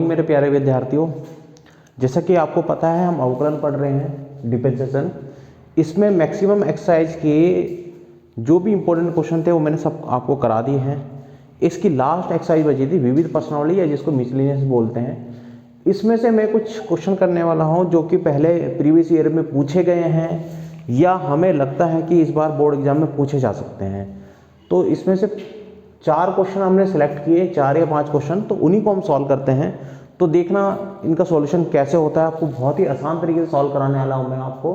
मेरे प्यारे विद्यार्थियों, जैसा कि आपको पता है हम अवकलन पढ़ रहे हैं डिफरेंशिएशन। इसमें मैक्सिमम एक्सरसाइज के जो भी इंपॉर्टेंट क्वेश्चन थे वो मैंने सब आपको करा दिए हैं। इसकी लास्ट एक्सरसाइज बची थी विविध प्रश्नावली या जिसको मिसलेनियस बोलते हैं। इसमें से मैं कुछ क्वेश्चन करने वाला हूं जो कि पहले प्रीवियस ईयर में पूछे गए हैं या हमें लगता है कि इस बार बोर्ड एग्जाम में पूछे जा सकते हैं। तो इसमें से 4 क्वेश्चन हमने सेलेक्ट किए, 4 या 5 क्वेश्चन, तो उन्हीं को हम सॉल्व करते हैं। तो देखना इनका सॉल्यूशन कैसे होता है। आपको बहुत ही आसान तरीके से सॉल्व कराने वाला हूँ मैं आपको,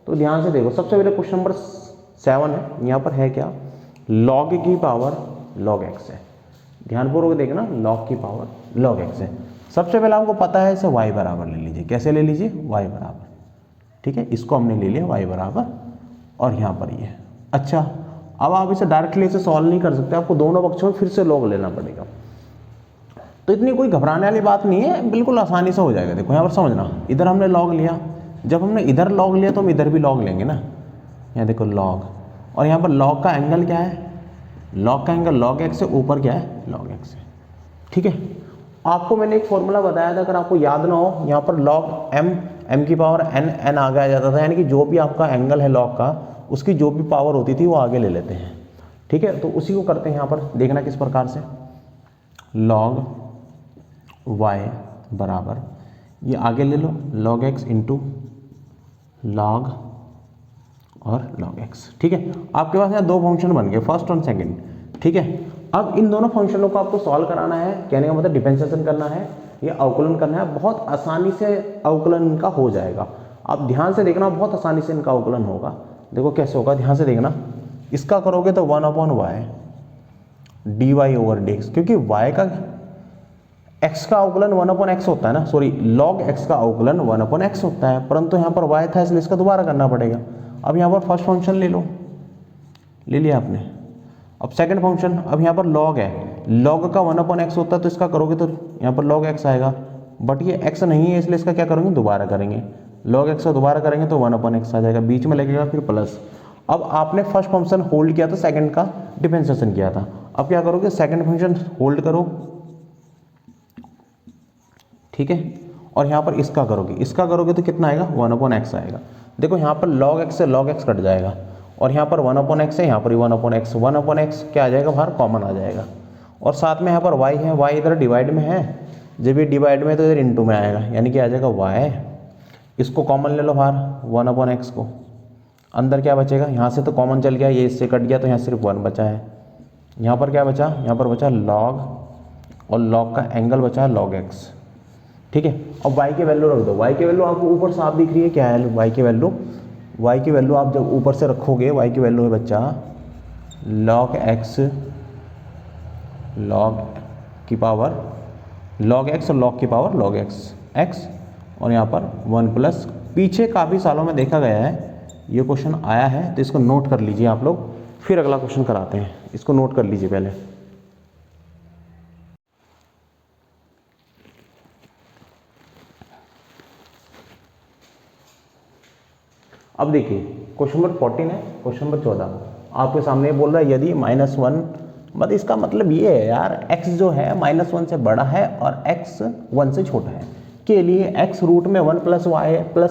तो ध्यान से देखो। सबसे पहले क्वेश्चन नंबर 7 है। यहाँ पर है क्या, लॉग की पावर लॉग एक्स है। ध्यानपूर्वक देखना, लॉग की पावर लॉग एक्स है। सबसे पहले आपको पता है इसे y बराबर ले लीजिए। कैसे ले लीजिए, y बराबर, ठीक है। इसको हमने ले लिया y बराबर और यहाँ पर ये। अच्छा, अब आप इसे डायरेक्टली इसे सॉल्व नहीं कर सकते, आपको दोनों पक्षों में फिर से लॉग लेना पड़ेगा। तो इतनी कोई घबराने वाली बात नहीं है, बिल्कुल आसानी से हो जाएगा। देखो यहाँ पर समझना, इधर हमने लॉग लिया, जब हमने इधर लॉग लिया तो हम इधर भी लॉग लेंगे ना। यहाँ देखो लॉग, और यहाँ पर लॉग का एंगल क्या है, लॉग का एंगल लॉग एक्स से, ऊपर क्या है लॉग एक्स है, ठीक है। आपको मैंने एक फॉर्मूला बताया था, अगर आपको याद ना हो, यहाँ पर लॉग एम की पावर एन आगे आ जाता था, यानी कि जो भी आपका एंगल है लॉग का, उसकी जो भी पावर होती थी वो आगे ले लेते हैं, ठीक है। तो उसी को करते हैं यहाँ पर। देखना किस प्रकार से, लॉग y बराबर, ये आगे ले लो log x इंटू लॉग और log x, ठीक है। आपके पास यहाँ 2 फंक्शन बन गए, फर्स्ट और सेकंड, ठीक है। अब इन दोनों फंक्शनों को आपको सॉल्व कराना है, कहने का मतलब डिफरेंशिएशन करना है या अवकलन करना है। बहुत आसानी से अवकलन इनका हो जाएगा। आप ध्यान से देखना, बहुत आसानी से इनका अवकलन होगा। देखो कैसे होगा, ध्यान से देखना। इसका करोगे तो 1/y dy ओवर dx, क्योंकि y का x का अवकलन 1/x होता है ना, सॉरी log x का अवकलन 1/x होता है, परंतु यहाँ पर y था इसलिए इसका दोबारा करना पड़ेगा। अब यहाँ पर फर्स्ट फंक्शन ले लो, ले लिया आपने। अब सेकंड फंक्शन, अब यहाँ पर log है, log का 1/x होता है तो इसका करोगे तो यहाँ पर log x आएगा, बट ये x नहीं है इसलिए इसका क्या करेंगे, दोबारा करेंगे। log x का दोबारा करेंगे तो 1/x आ जाएगा, बीच में लगेगा फिर प्लस। अब आपने फर्स्ट फंक्शन होल्ड किया था, सेकंड का डिफरेंशिएशन किया था। अब क्या करोगे, सेकंड फंक्शन होल्ड करो, ठीक है, और यहाँ पर इसका करोगे तो कितना आएगा, 1/x आएगा। देखो यहाँ पर log x से log x कट जाएगा, और यहाँ पर 1/x है, यहाँ पर 1/x, 1/x क्या आ जाएगा, बाहर कॉमन आ जाएगा। और साथ में यहाँ पर y है, y इधर डिवाइड में है, जब ये डिवाइड में तो इधर इंटू में आएगा, यानी कि आ जाएगा y। इसको कॉमन ले लो बाहर, 1/x को, अंदर क्या बचेगा, यहाँ से तो कॉमन चल गया, ये इससे कट गया तो यहाँ सिर्फ 1 बचा है। यहाँ पर क्या बचा, यहाँ पर बचा log, और log का एंगल बचा log x, ठीक है। अब y की वैल्यू रख दो। y की वैल्यू आपको ऊपर साफ दिख रही है, क्या है y की वैल्यू, y की वैल्यू आप जब ऊपर से रखोगे, y की वैल्यू है बच्चा log x, log की पावर log x और log की पावर log x, और यहाँ पर 1+। पीछे काफ़ी सालों में देखा गया है ये क्वेश्चन आया है, तो इसको नोट कर लीजिए आप लोग, फिर अगला क्वेश्चन कराते हैं। इसको नोट कर लीजिए पहले। अब देखिए क्वेश्चन नंबर 14 है, क्वेश्चन नंबर 14 आपके सामने बोल रहा है यदि -1, मतलब इसका मतलब ये है यार, x जो है -1 से बड़ा है और x 1 से छोटा है के लिए x रूट में 1 +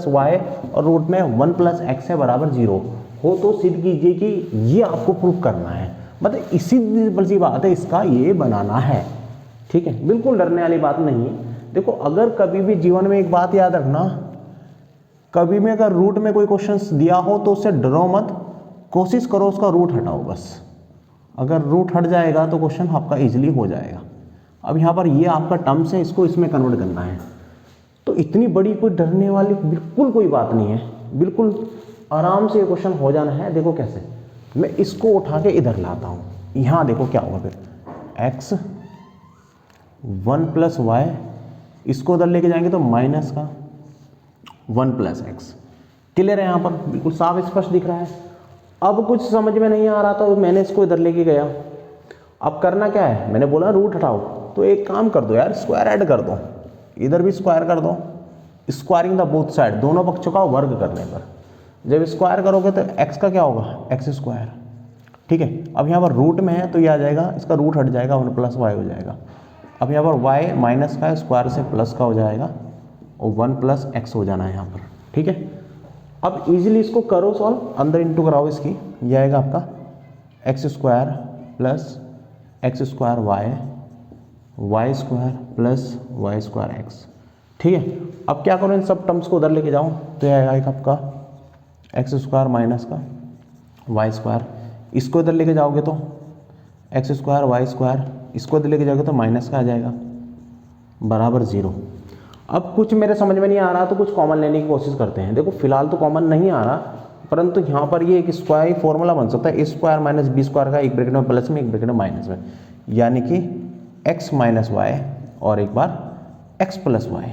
y और रूट में 1 + x है बराबर 0 हो तो सिद्ध कीजिए कि ये आपको प्रूफ करना है। मतलब इसी सिंपल सी बात है, इसका ये बनाना है, ठीक है। बिल्कुल डरने वाली बात नहीं है। देखो अगर कभी भी जीवन में एक बात याद रखना, कभी भी अगर रूट में कोई क्वेश्चन दिया हो तो उससे डरो मत, कोशिश करो उसका रूट हटाओ बस। अगर रूट हट जाएगा तो क्वेश्चन आपका इजीली हो जाएगा। अब यहाँ पर ये आपका टर्म्स है, इसको इसमें कन्वर्ट करना है, तो इतनी बड़ी कोई डरने वाली बिल्कुल कोई बात नहीं है, बिल्कुल आराम से ये क्वेश्चन हो जाना है। देखो कैसे, मैं इसको उठा के इधर लाता हूँ, यहाँ देखो क्या होगा फिर, x 1 + y, इसको उधर लेके जाएंगे तो माइनस का 1 + x। क्लियर है, यहाँ पर बिल्कुल साफ स्पष्ट दिख रहा है। अब कुछ समझ में नहीं आ रहा तो मैंने इसको इधर लेके गया। अब करना क्या है, मैंने बोला रूट हटाओ, तो एक काम कर दो यार, स्क्वायर ऐड कर दो, इधर भी स्क्वायर कर दो, स्क्वायरिंग द बोथ साइड, दोनों पक्षों का वर्ग करने पर। जब स्क्वायर करोगे तो x का क्या होगा, x², ठीक है। अब यहाँ पर रूट में है तो ये आ जाएगा, इसका रूट हट जाएगा, 1 + y हो जाएगा। अब यहाँ पर y माइनस का स्क्वायर से प्लस का हो जाएगा और 1 प्लस एक्स हो जाना है यहाँ पर, ठीक है। अब इजीली इसको करो सॉल्व, अंदर इंटू कराओ इसकी, ये आएगा आपका x square plus x square y square plus y square x, ठीक है। अब क्या करो, इन सब टर्म्स को उधर लेके जाओ, तो ये आएगा एक आपका एक्स स्क्वायर माइनस का वाई स्क्वायर, इसको इधर लेके जाओगे तो एक्स स्क्वायर वाई स्क्वायर, इसको इधर लेके जाओगे तो माइनस का आ जाएगा बराबर 0। अब कुछ मेरे समझ में नहीं आ रहा तो कुछ कॉमन लेने की कोशिश करते हैं। देखो फिलहाल तो कॉमन नहीं आ रहा, परंतु यहाँ पर ये एक स्क्वायर फॉर्मूला बन सकता है, ए स्क्वायर माइनस बी स्क्वायर का, एक ब्रैकेट में प्लस में एक ब्रैकेट में माइनस में, यानी कि एक्स माइनस वाई और एक बार एक्स प्लस वाई।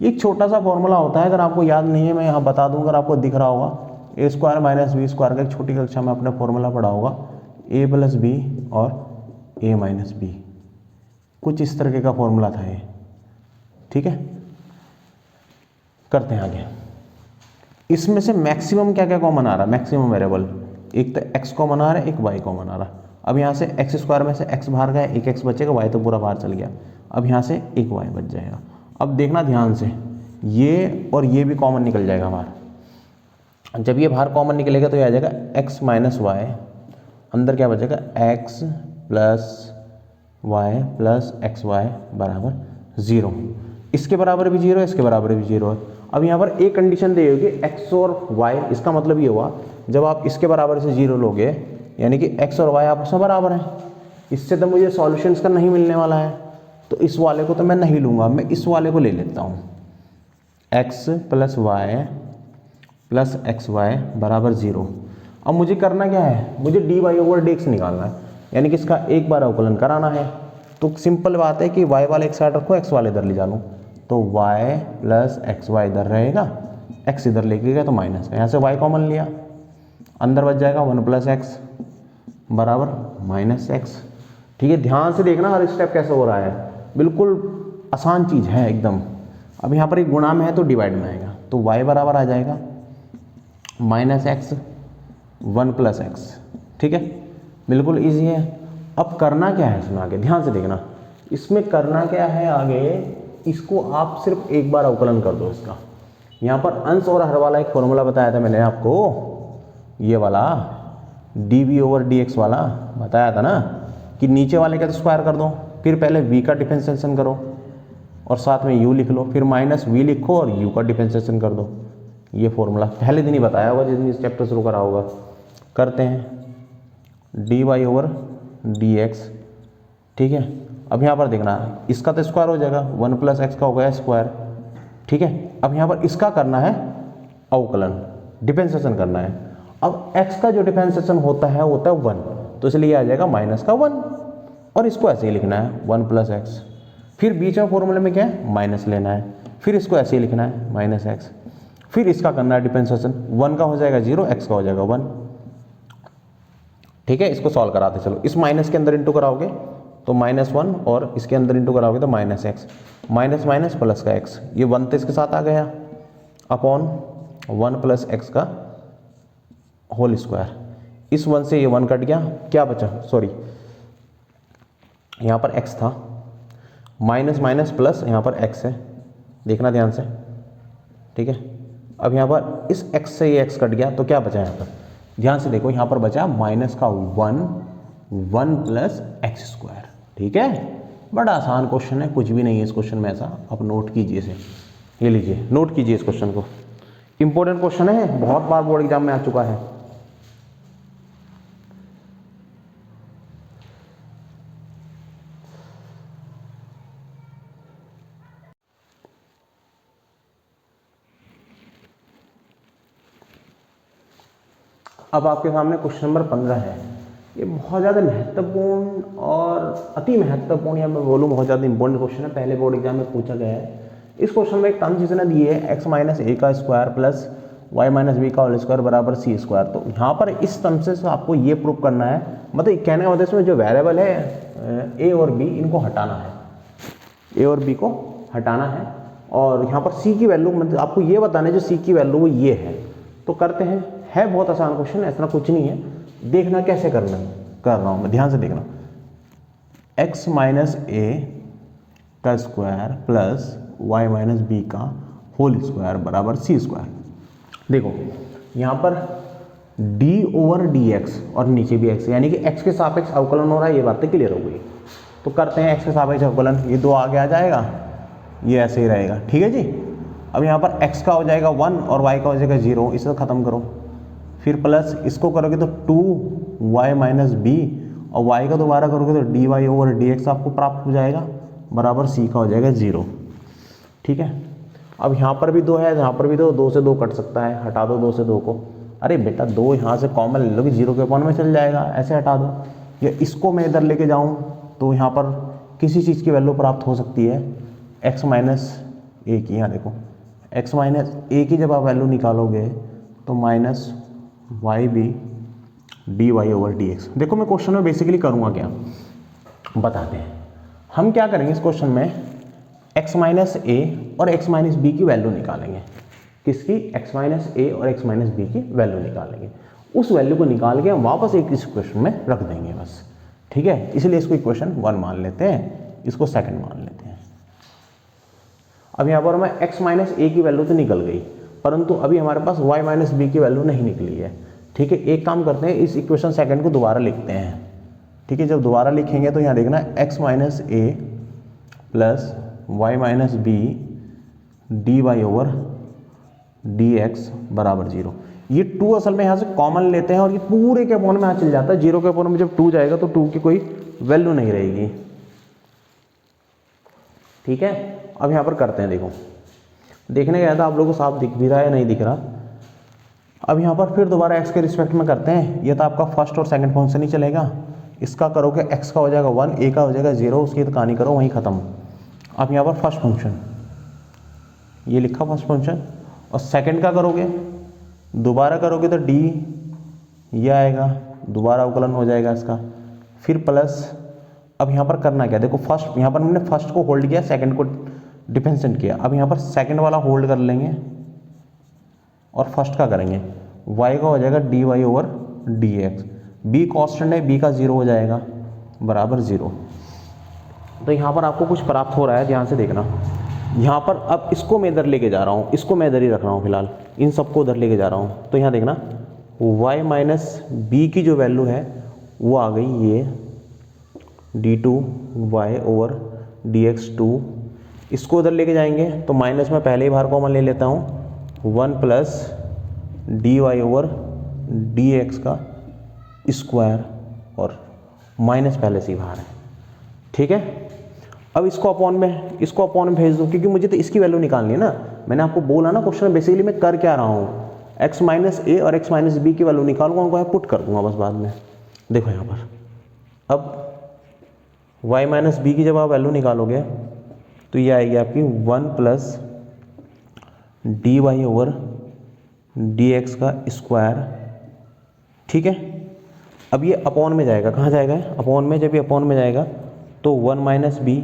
ये एक छोटा सा फॉर्मूला होता है, अगर आपको याद नहीं है मैं यहाँ बता दूँ, अगर आपको दिख रहा होगा ए स्क्वायर माइनस बी स्क्वायर का एक छोटी कक्षा में अपने फॉर्मूला पढ़ा होगा, ए प्लस बी और ए माइनस बी, कुछ इस तरीके का फॉर्मूला था ये, ठीक है। करते हैं आगे। इसमें से मैक्सिमम क्या क्या कॉमन आ रहा है, मैक्सिमम वेरिएबल, एक तो एक्स कॉमन आ रहा है, एक वाई कॉमन आ रहा है। अब यहाँ से एक्स स्क्वायर में से एक्स बाहर गया, एक एक्स बचेगा, वाई तो पूरा बाहर चल गया, अब यहाँ से एक वाई बच जाएगा। अब देखना ध्यान से, ये और ये भी कॉमन निकल जाएगा बाहर। जब ये बाहर कॉमन निकलेगा तो ये आ जाएगा एक्स माइनस वाई, अंदर क्या बचेगा x plus y plus x y बराबर 0। इसके बराबर भी 0 है, इसके बराबर भी 0 है। अब यहाँ पर एक कंडीशन दी होगी x और y, इसका मतलब ये हुआ जब आप इसके बराबर से 0 लोगे यानी कि x और y आपस में बराबर हैं, इससे तो मुझे सॉल्यूशंस का नहीं मिलने वाला है, तो इस वाले को तो मैं नहीं लूँगा, मैं इस वाले को ले लेता हूँ, x plus y plus x y बराबर 0। अब मुझे करना क्या है, मुझे dy ओवर dx निकालना है, यानी कि इसका एक बार अवकलन कराना है। तो सिंपल बात है कि y वाले एक साइड रखो, x वाले इधर ले जा लूँ, तो y प्लस एक्स वाई इधर रहेगा, x इधर लेके गया तो माइनस का, यहाँ से y कॉमन लिया, अंदर बच जाएगा 1 प्लस एक्स बराबर माइनस एक्स, ठीक है। ध्यान से देखना हर स्टेप कैसे हो रहा है, बिल्कुल आसान चीज़ है एकदम। अब यहाँ पर एक गुणा में है तो डिवाइड में आएगा, तो y बराबर आ जाएगा माइनस एक्स 1 प्लस एक्स, ठीक है, बिल्कुल ईजी है। अब करना क्या है इसमें आगे, ध्यान से देखना, इसमें करना क्या है आगे, इसको आप सिर्फ एक बार अवकलन कर दो इसका। यहाँ पर अंश और हर वाला एक फॉर्मूला बताया था मैंने आपको, ये वाला dv ओवर dx वाला बताया था ना, कि नीचे वाले का तो स्क्वायर कर दो, फिर पहले v का डिफरेंशिएशन करो और साथ में u लिख लो, फिर माइनस v लिखो और u का डिफरेंशिएशन कर दो। ये फॉर्मूला पहले दिन ही बताया होगा जिस दिन इस चैप्टर शुरू करा होगा। करते हैं dy ओवर dx, ठीक है। अब यहाँ पर देखना, इसका तो स्क्वायर हो जाएगा, 1 प्लस एक्स का हो गया स्क्वायर, ठीक है। अब यहाँ पर इसका करना है अवकलन, डिफरेंशिएशन करना है। अब x का जो डिफरेंशिएशन होता है 1, तो इसलिए आ जाएगा माइनस का 1, और इसको ऐसे ही लिखना है 1 प्लस एक्स, फिर बीच में फॉर्मूले में क्या है माइनस लेना है, फिर इसको ऐसे ही लिखना है माइनस एक्स, फिर इसका करना है डिफरेंशिएशन, 1 का हो जाएगा 0, x का हो जाएगा 1, ठीक है। इसको सॉल्व कराते चलो, इस माइनस के अंदर इंटू कराओगे तो -1 और इसके अंदर इंटू कराओगे तो minus x, minus minus plus का x, ये 1 तो इसके साथ आ गया अपॉन 1 प्लस एक्स का होल स्क्वायर, इस 1 से ये 1 कट गया, क्या बचा, सॉरी यहाँ पर x था, माइनस माइनस प्लस यहाँ पर x है, देखना ध्यान से, ठीक है। अब यहाँ पर इस x से ये x कट गया तो क्या बचा यहाँ पर, ध्यान से देखो, यहाँ पर बचा माइनस का 1 प्लस एक्स स्क्वायर, ठीक है। बड़ा आसान क्वेश्चन है, कुछ भी नहीं है इस क्वेश्चन में ऐसा, आप नोट कीजिए इसे, ये लीजिए नोट कीजिए इस क्वेश्चन को, इंपॉर्टेंट क्वेश्चन है, बहुत बार बोर्ड एग्जाम में आ चुका है। अब आपके सामने क्वेश्चन नंबर 15 है, ये बहुत ज़्यादा महत्वपूर्ण और अति महत्वपूर्ण, या मैं बोलूँ बहुत ज़्यादा इंपॉर्टेंट क्वेश्चन है, पहले बोर्ड एग्जाम में पूछा गया है। इस क्वेश्चन में एक टर्म जिसने दी है x माइनस ए का square plus y minus b का होल स्क्वायर बराबर सी स्क्वायर, तो यहाँ पर इस टर्म से आपको ये प्रूव करना है, मतलब कहने का मतलब इसमें जो वेरिएबल है ए और बी, इनको हटाना है, ए और बी को हटाना है, और यहाँ पर सी की वैल्यू, मतलब आपको ये बताना है जो सी की वैल्यू वो ये है। तो करते हैं, है बहुत आसान क्वेश्चन, ऐसा कुछ नहीं है, देखना कैसे करना है, कर रहा हूँ मैं, ध्यान से देखना। x माइनस ए का square plus y minus b का होल स्क्वायर बराबर सी स्क्वायर। देखो यहाँ पर d ओवर डी एक्स और नीचे भी x, यानी कि x के सापेक्ष अवकलन हो रहा है, ये बातें क्लियर हो गई। तो करते हैं x के सापेक्ष अवकलन, ये 2 आगे आ जाएगा, ये ऐसे ही रहेगा, ठीक है जी। अब यहाँ पर x का हो जाएगा 1 और y का हो जाएगा 0, इसे ख़त्म करो, फिर प्लस इसको करोगे तो 2y माइनस बी और y का दोबारा करोगे तो dy ओवर dx आपको प्राप्त हो जाएगा बराबर c का हो जाएगा 0, ठीक है। अब यहाँ पर भी 2 है, यहाँ पर भी 2 से 2 कट सकता है, हटा दो 2 से 2 को। अरे बेटा 2 यहाँ से कॉमन ले लो कि 0 के अपॉन में चल जाएगा, ऐसे हटा दो। या इसको मैं इधर लेके जाऊँ तो यहाँ पर किसी चीज़ की वैल्यू प्राप्त हो सकती है x माइनस ए की। यहाँ देखो x माइनस ए की जब आप वैल्यू निकालोगे तो minus y b d y over d x. देखो मैं क्वेश्चन में बेसिकली करूँगा क्या बताते हैं। हम क्या करेंगे इस क्वेश्चन में x माइनस ए और x माइनस बी की वैल्यू निकालेंगे। किसकी? x माइनस ए और x माइनस बी की वैल्यू निकालेंगे। उस वैल्यू को निकाल के हम वापस एक इस इक्वेशन में रख देंगे बस, ठीक है। इसलिए इसको इक्वेशन 1 मान लेते हैं, इसको सेकंड मान लेते हैं। अब यहाँ पर हमें x माइनस ए की वैल्यू तो निकल गई, परंतु अभी हमारे पास y माइनस बी की वैल्यू नहीं निकली है, ठीक है। एक काम करते हैं, इस इक्वेशन सेकंड को दोबारा लिखते हैं, ठीक है। जब दोबारा लिखेंगे तो यहाँ देखना x minus a plus y minus b d y over d x बराबर 0। ये 2 असल में यहाँ से कॉमन लेते हैं और ये पूरे के अपॉन में यहाँ चल जाता है। 0 के अपॉन में जब 2 जाएगा तो 2 की कोई वैल्यू नहीं रहेगी, ठीक है। अब यहाँ पर करते हैं, देखो देखने गया था आप लोगों को साफ दिख भी रहा है या नहीं दिख रहा। अब यहाँ पर फिर दोबारा x के रिस्पेक्ट में करते हैं। ये तो आपका फर्स्ट और सेकंड फंक्शन ही चलेगा। इसका करोगे x का हो जाएगा 1, a का हो जाएगा 0, उसकी तो कहानी करो वहीं ख़त्म। अब यहाँ पर फर्स्ट फंक्शन ये लिखा फर्स्ट फंक्शन, और सेकंड का करोगे दोबारा करोगे तो d ये आएगा, दोबारा अवकलन हो जाएगा इसका, फिर प्लस। अब यहाँ पर करना क्या, देखो फर्स्ट यहाँ पर हमने फर्स्ट को होल्ड किया, सेकंड को डिफरेंशिएट किया। अब यहाँ पर सेकंड वाला होल्ड कर लेंगे और फर्स्ट का करेंगे, y का हो जाएगा dy over dx, b constant है, b का 0 हो जाएगा बराबर 0। तो यहाँ पर आपको कुछ प्राप्त हो रहा है, ध्यान से देखना। यहाँ पर अब इसको मैं इधर लेके जा रहा हूँ, इसको मैं इधर ही रख रहा हूँ फिलहाल, इन सबको उधर लेके जा रहा हूँ। तो यहाँ देखना y माइनस बी की जो वैल्यू है वो आ गई ये d2y ओवर dx2। इसको उधर लेके जाएंगे तो माइनस में पहले ही बाहर कॉमन ले लेता हूँ, 1 प्लस dy ओवर dx का स्क्वायर, और माइनस पहले से ही बाहर है, ठीक है। अब इसको अपॉन में भेज दो, क्योंकि मुझे तो इसकी वैल्यू निकालनी है ना। मैंने आपको बोला ना क्वेश्चन में बेसिकली मैं कर क्या रहा हूँ, x माइनस ए और x माइनस बी की वैल्यू निकालूंगा, उनको पुट कर दूंगा बस बाद में। देखो यहाँ पर अब y माइनस बी की जब आप वैल्यू निकालोगे तो ये आएगी आपकी 1 plus d y over d x का स्क्वायर, ठीक है। अब ये अपॉन में जाएगा, कहाँ जाएगा अपॉन में, जब ये अपॉन में जाएगा तो 1 माइनस बी,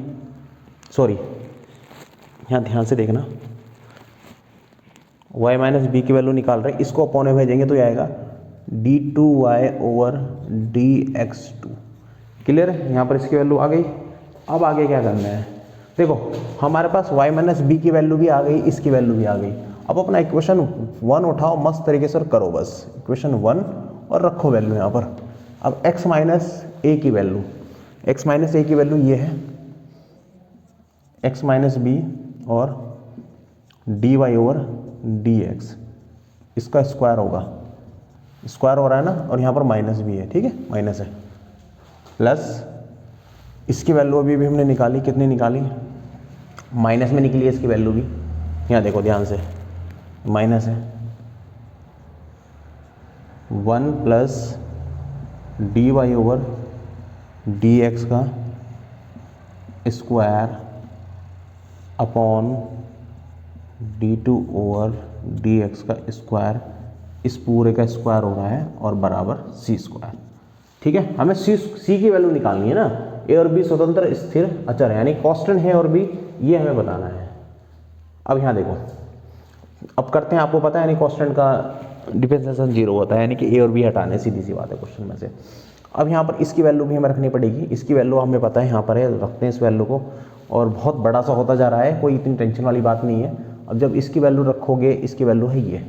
सॉरी यहाँ ध्यान से देखना, y माइनस बी की वैल्यू निकाल रहे हैं, इसको अपॉन में भेजेंगे तो ये आएगा d2y ओवर dx2। क्लियर है, यहाँ पर इसकी वैल्यू आ गई। अब आगे क्या करना है, देखो हमारे पास y माइनस बी की वैल्यू भी आ गई, इसकी वैल्यू भी आ गई। अब अपना इक्वेशन 1 उठाओ मस्त तरीके से और करो बस इक्वेशन 1 और रखो वैल्यू यहाँ पर। अब x माइनस ए की वैल्यू, x माइनस ए की वैल्यू ये है x माइनस बी और d y over d x, इसका स्क्वायर होगा, स्क्वायर हो रहा है ना, और यहाँ पर माइनस भी है, ठीक है, माइनस है, प्लस इसकी वैल्यू अभी भी हमने निकाली, कितनी निकाली, माइनस में निकली है इसकी वैल्यू भी। यहाँ देखो ध्यान से, माइनस है 1 plus d y over d x का square upon d2 over dx का स्क्वायर, इस पूरे का स्क्वायर हो रहा है और बराबर c स्क्वायर, ठीक है। हमें c की वैल्यू निकालनी है ना, a और b स्वतंत्र स्थिर अचर है, यानी कांस्टेंट है और b ये हमें बताना है। अब यहाँ देखो, अब करते हैं, आपको पता है यानी कांस्टेंट का डिफरेंशिएशन 0 होता है, यानी कि a और b हटाने, सीधी सी बात है क्वेश्चन में से। अब यहाँ पर इसकी वैल्यू भी हमें रखनी पड़ेगी, इसकी वैल्यू हमें पता है यहाँ पर है, रखते हैं इस वैल्यू को और बहुत बड़ा सा होता जा रहा है, कोई इतनी टेंशन वाली बात नहीं है। अब जब इसकी वैल्यू रखोगे, इसकी वैल्यू है ये,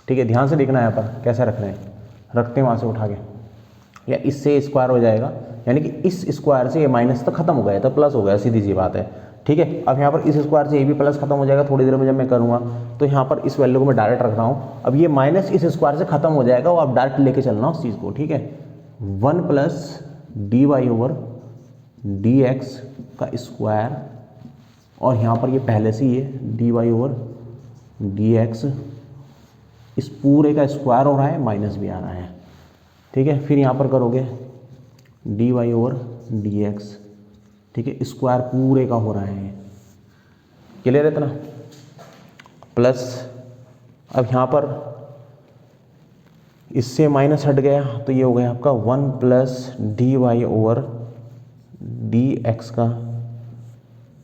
ठीक है, ध्यान से देखना है यहाँ पर कैसे रख रहे हैं, रखते हैं वहाँ से उठा के, या इससे स्क्वायर हो जाएगा, यानी कि इस स्क्वायर से ये माइनस तो खत्म हो गया तो प्लस हो गया, सीधी सी बात है, ठीक है। अब यहाँ पर इस स्क्वायर से ये भी प्लस खत्म हो जाएगा, थोड़ी देर में जब मैं करूँगा तो यहाँ पर इस वैल्यू को मैं डायरेक्ट रख रहा हूँ। अब ये माइनस इस स्क्वायर से खत्म हो जाएगा, वो आप डायरेक्ट लेके चलना उस चीज़ को, ठीक है। 1 प्लस dy ओवर dx का स्क्वायर, और यहाँ पर ये पहले से ही है dy ओवर dx, इस पूरे का स्क्वायर हो रहा है, माइनस भी आ रहा है, ठीक है। फिर यहाँ पर करोगे dy ओवर dx, ठीक है, स्क्वायर पूरे का हो रहा है, क्लियर है इतना, प्लस अब यहाँ पर इससे माइनस हट गया तो ये हो गया आपका 1 प्लस dy ओवर dx का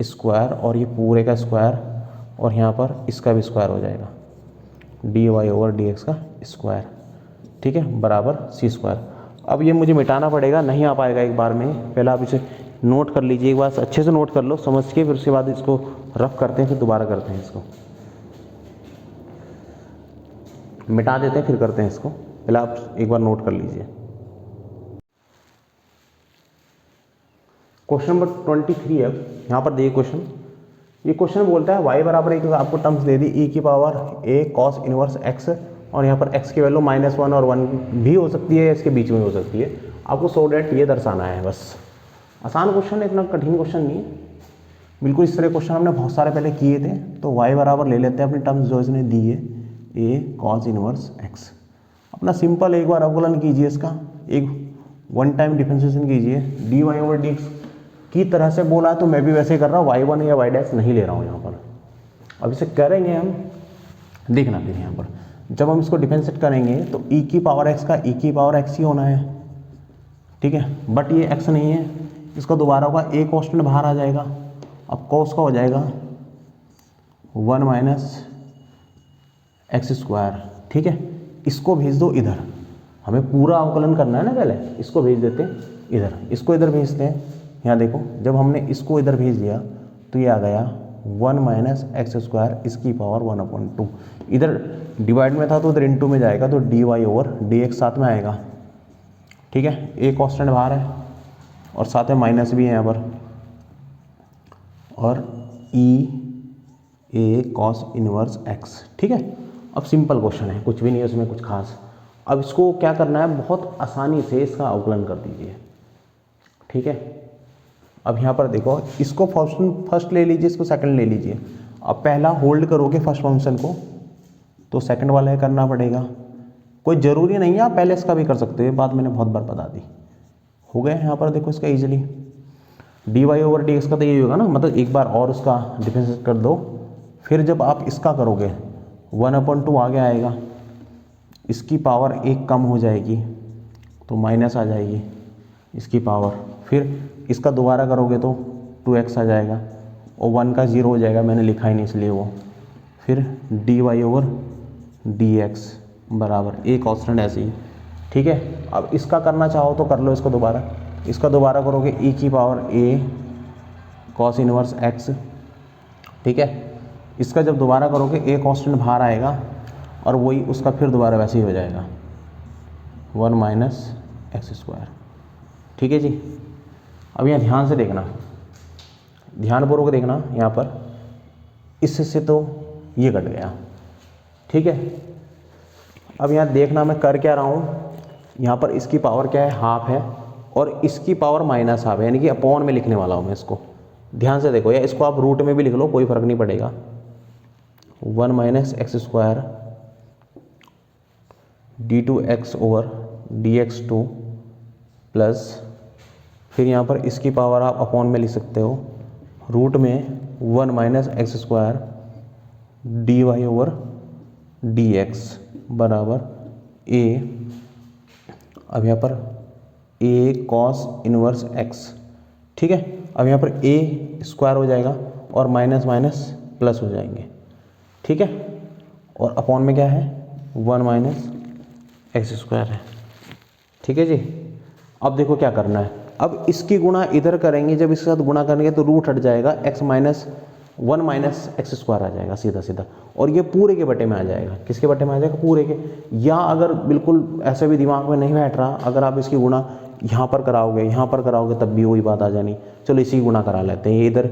स्क्वायर, और ये पूरे का स्क्वायर, और यहाँ पर इसका भी स्क्वायर हो जाएगा dy ओवर dx का स्क्वायर, ठीक है, बराबर सी स्क्वायर। अब ये मुझे मिटाना पड़ेगा, नहीं आ पाएगा एक बार में, पहले आप इसे नोट कर लीजिए, एक बार अच्छे से नोट कर लो समझ के, फिर उसके बाद इसको रफ करते हैं, फिर दोबारा करते हैं, इसको मिटा देते हैं फिर करते हैं इसको, पहले आप एक बार नोट कर लीजिए। क्वेश्चन नंबर 23 अब यहाँ पर देखिए क्वेश्चन, ये क्वेश्चन बोलता है y बराबर एक आपको टर्म्स दे दी e की power a cos inverse x, और यहाँ पर x की वैल्यू -1 और 1 भी हो सकती है, इसके बीच में हो सकती है, आपको सो डेट ये दर्शाना है बस। आसान क्वेश्चन है, इतना कठिन क्वेश्चन नहीं है, बिल्कुल इस तरह क्वेश्चन हमने बहुत सारे पहले किए थे। तो y बराबर ले लेते हैं अपनी टर्म्स जो इसने दी है a cos इनवर्स x, अपना सिंपल एक बार अवकलन कीजिए इसका, एक वन टाइम डिफरेंशिएशन कीजिए, dy ओवर dx की तरह से बोला है तो मैं भी वैसे ही कर रहा हूँ, y1 या y डैश नहीं ले रहा हूँ यहाँ पर। अब इसे करेंगे हम, देखना फिर यहाँ पर जब हम इसको डिफरेंशिएट करेंगे तो e की पावर x का e की पावर x ही होना है, ठीक है, बट ये x नहीं है, इसका दोबारा होगा a कॉन्स्टेंट बाहर आ जाएगा, अब cos का हो जाएगा 1 माइनस एक्स स्क्वायर, ठीक है। इसको भेज दो इधर, हमें पूरा अवकलन करना है ना, पहले इसको भेज देते हैं इधर, इसको इधर भेजते हैं, यहाँ देखो जब हमने इसको इधर भेज दिया तो ये आ गया 1 माइनस एक्स स्क्वायर इसकी पावर 1/2, इधर डिवाइड में था तो उधर इनटू में जाएगा, तो dy ओवर dx साथ में आएगा, ठीक है, a कॉन्स्टेंट बाहर है और साथ में माइनस भी है यहाँ पर, और a cos इनवर्स x, ठीक है। अब सिंपल क्वेश्चन है, कुछ भी नहीं है उसमें कुछ खास। अब इसको क्या करना है, बहुत आसानी से इसका अवकलन कर दीजिए, ठीक है। अब यहाँ पर देखो, इसको फर्स्ट ले लीजिए, इसको सेकंड ले लीजिए। अब पहला होल्ड करोगे फर्स्ट फंक्शन को तो सेकंड वाला करना पड़ेगा, कोई ज़रूरी नहीं है, आप पहले इसका भी कर सकते हो, बात मैंने बहुत बार बता दी। हो गया यहाँ पर देखो इसका इजीली dy ओवर dx का तो यही होगा ना, मतलब एक बार और उसका डिफरेंशिएट कर दो, फिर जब आप इसका करोगे 1/2 आगे आएगा, इसकी पावर 1 कम हो जाएगी तो माइनस आ जाएगी इसकी पावर, फिर इसका दोबारा करोगे तो 2x आ जाएगा और 1 का 0 हो जाएगा, मैंने लिखा ही नहीं इसलिए वो, फिर dy ओवर dx बराबर a कॉन्स्टेंट ऐसे ही, ठीक है। अब इसका करना चाहो तो कर लो इसको दोबारा, इसका दोबारा करोगे e की power a cos inverse x, ठीक है। इसका जब दोबारा करोगे a कॉन्स्टेंट बाहर आएगा और वही उसका फिर दोबारा वैसे ही हो जाएगा 1 माइनस एक्स स्क्वायर, ठीक है जी। अब यहाँ ध्यान से देखना, ध्यानपूर्वक देखना, यहाँ पर इससे तो ये कट गया, ठीक है। अब यहाँ देखना मैं कर क्या रहा हूँ, यहाँ पर इसकी पावर क्या है, हाफ है, और इसकी पावर माइनस हाफ है, यानी कि अपॉन में लिखने वाला हूँ मैं इसको, ध्यान से देखो, या इसको आप रूट में भी लिख लो, कोई फर्क नहीं पड़ेगा। 1 minus x square d2x over dx2 plus, फिर यहाँ पर इसकी पावर आप अपॉन में लिख सकते हो, रूट में 1 minus x square dy over dx बराबर a, अब यहाँ पर a cos इनवर्स x, ठीक है। अब यहाँ पर a स्क्वायर हो जाएगा और माइनस माइनस प्लस हो जाएंगे, ठीक है, और अपॉन में क्या है 1 माइनस एक्स स्क्वायर है, ठीक है जी। अब देखो क्या करना है, अब इसकी गुणा इधर करेंगे, जब इसके साथ गुणा करेंगे तो रूट हट जाएगा, x minus 1 minus x square आ जाएगा सीधा सीधा, और ये पूरे के बटे में आ जाएगा। किसके बटे में आ जाएगा? पूरे के। या अगर बिल्कुल ऐसे भी दिमाग में नहीं बैठ रहा, अगर आप इसकी गुणा यहाँ पर कराओगे, यहाँ पर कराओगे, तब भी वही बात आ जानी। चलो इसी गुणा करा लेते हैं, ये इधर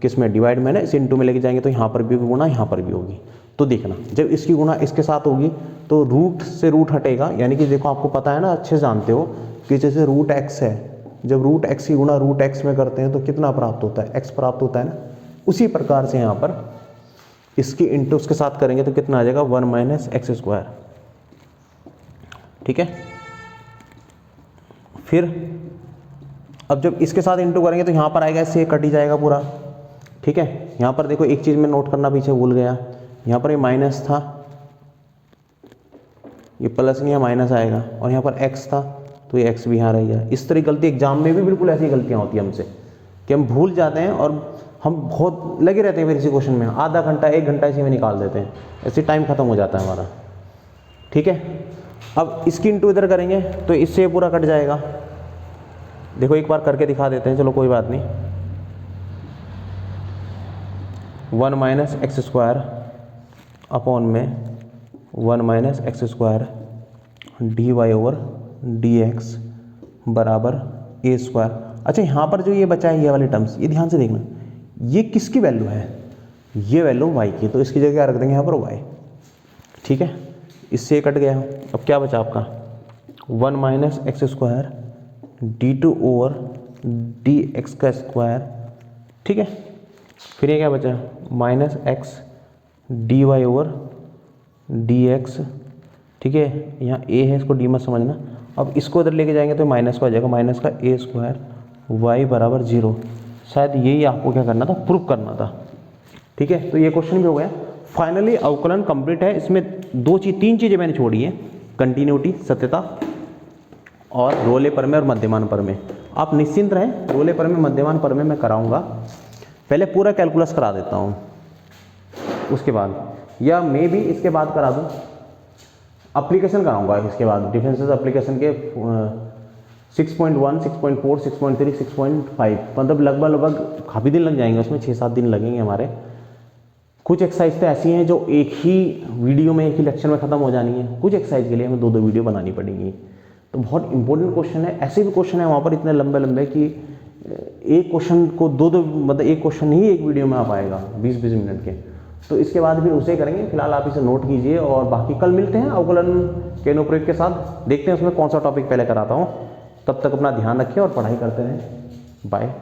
किस में डिवाइड में ना, इसे इंटू में लेके जाएंगे तो यहाँ पर भी गुणा यहाँ पर भी होगी। तो देखना जब इसकी गुणा इसके साथ होगी तो रूट से रूट हटेगा, यानी कि देखो आपको पता है ना, अच्छे जानते हो कि जैसे रूट एक्स है, जब रूट एक्स की गुणा रूट एक्स में करते हैं तो कितना प्राप्त होता है? एक्स प्राप्त होता है ना। उसी प्रकार से यहाँ पर इसकी इंटू उसके साथ करेंगे तो कितना आ जाएगा? 1 माइनस एक्स स्क्वायर। ठीक है, फिर अब जब इसके साथ इंटू करेंगे तो यहाँ पर आएगा, इससे कट ही जाएगा पूरा। ठीक है, यहाँ पर देखो एक चीज़ मैं नोट करना पीछे भूल गया, यहाँ पर ये माइनस था, ये प्लस नहीं है, माइनस आएगा, और यहाँ पर एक्स था तो ये एक्स भी यहाँ रह गया। इस तरह की गलती एग्जाम में भी बिल्कुल ऐसी गलतियाँ होती हैं हमसे कि हम भूल जाते हैं और हम बहुत लगे रहते हैं फिर इसी क्वेश्चन में, आधा घंटा 1 घंटा इसी में निकाल देते हैं, ऐसे टाइम खत्म हो जाता है हमारा। ठीक है, अब इसकी इंटू इधर करेंगे तो इससे ये पूरा कट जाएगा। देखो एक बार करके दिखा देते हैं, चलो कोई बात नहीं। 1 माइनस एक्स स्क्वायर अपॉन में 1 minus x square d y over d x बराबर ए स्क्वायर। अच्छा, यहाँ पर जो ये बचा है ये वाले टर्म्स, ये ध्यान से देखना, ये किसकी वैल्यू है? ये वैल्यू y की, तो इसकी जगह क्या रख देंगे यहाँ पर y। ठीक है, इससे कट गया। अब क्या बचा आपका? 1 minus x square d2 over d x का स्क्वायर। ठीक है, फिर ये क्या बचा? Minus x d y over d x. ठीक है, यहाँ a है, इसको d मत समझना। अब इसको इधर लेके जाएंगे तो माइनस का हो जाएगा, माइनस का a स्क्वायर y बराबर 0। शायद यही आपको क्या करना था? प्रूफ करना था। ठीक है, तो ये क्वेश्चन भी हो गया। फाइनली अवकलन कंप्लीट है। इसमें 3 चीज़ें मैंने छोड़ी हैं, कंटिन्यूटी, सत्यता और रोले प्रमेय और मध्यमान प्रमेय। आप निश्चिंत रहें, रोले प्रमेय मध्यमान प्रमेय मैं कराऊंगा। पहले पूरा कैलकुलस करा देता हूँ उसके बाद, या मे भी इसके बाद करा दूँ, एप्लीकेशन कराऊंगा इसके बाद, डिफरेंसेस एप्लीकेशन के 6.1, 6.4, 6.3, 6.5, मतलब लगभग काफ़ी दिन लग जाएंगे उसमें, 6-7 दिन लगेंगे हमारे। कुछ एक्सरसाइज तो ऐसी हैं जो एक ही वीडियो में, एक ही लेक्चर में ख़त्म हो जानी है, कुछ एक्सरसाइज के लिए हमें 2-2 वीडियो बनानी पड़ेंगी। तो बहुत इंपॉर्टेंट क्वेश्चन है। ऐसे भी क्वेश्चन है वहाँ पर इतने लंबे लंबे कि एक क्वेश्चन को 2-2, मतलब एक क्वेश्चन ही एक वीडियो में आ पाएगा 20-20 मिनट के। तो इसके बाद फिर उसे करेंगे। फिलहाल आप इसे नोट कीजिए, और बाकी कल मिलते हैं अवकलन के अनुप्रयोग के साथ। देखते हैं उसमें कौन सा टॉपिक पहले कराता हूँ। तब तक अपना ध्यान रखिए और पढ़ाई करते रहें। बाय।